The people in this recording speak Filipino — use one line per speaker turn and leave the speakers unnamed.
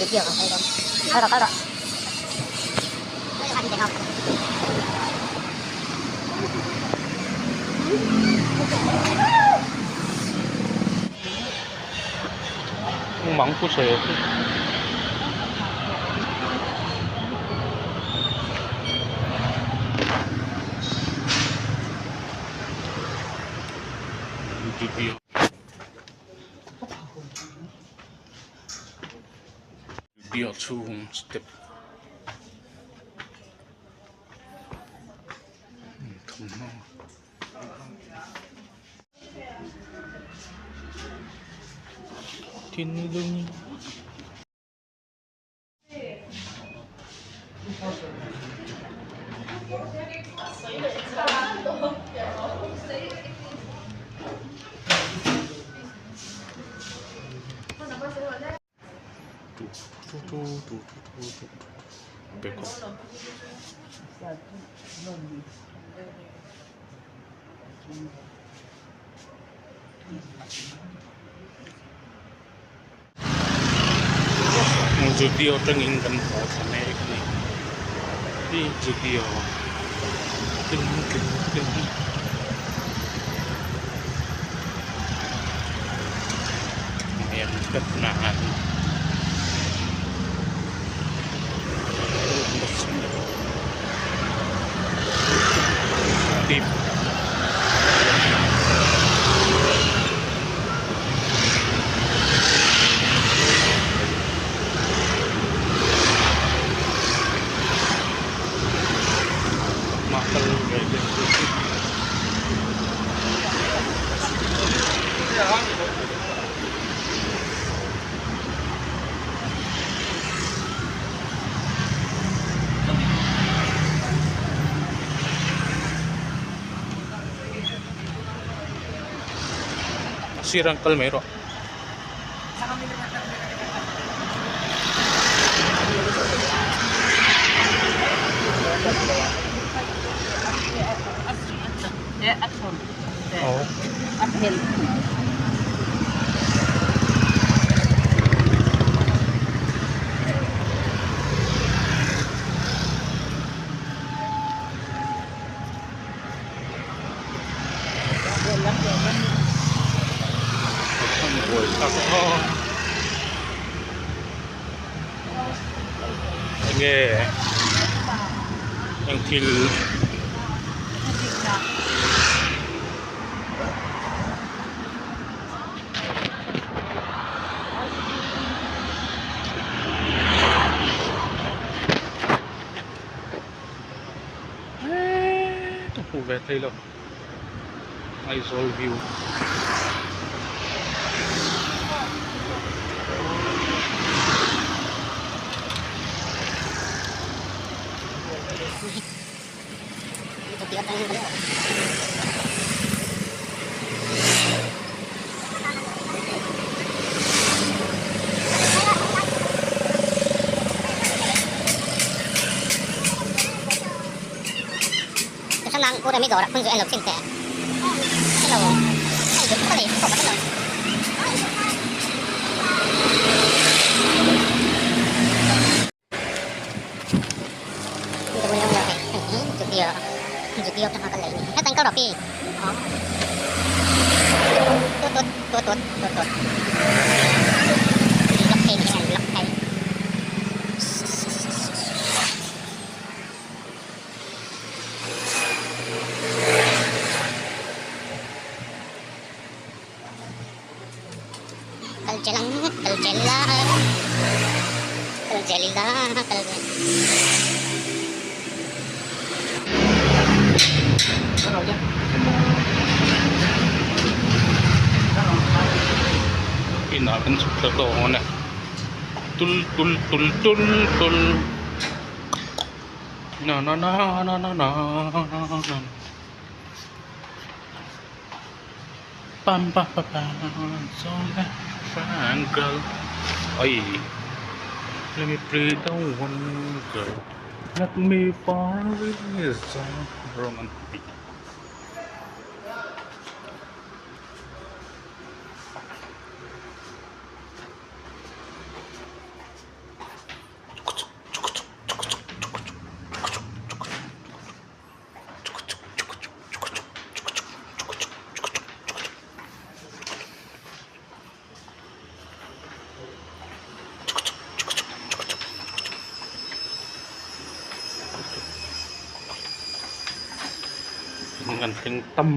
studio okay dong. Karo. Ay, tengok.
Mangkuk saya tuh. Studio 2 step. Tinulungi. Beko. Studio tengingkan sana ini studio tengingkan yang kenaan tip sirang kalmero. Oh.
Uphill.
Ini yang til itu battery loh. Nice all view.
Sắp năng cô đã mới gọi là phân dự anh lục xin tệ. Cái đầu này được có thể không có cái đầu. Studio tengah kali ini. Tengkau rapi. Tut. Blok pen.
Pinakan seperti tul. Na. Pam. So fine girl. Oi. Let me play the one girl. Let me fall with some romantic. Ganting tam.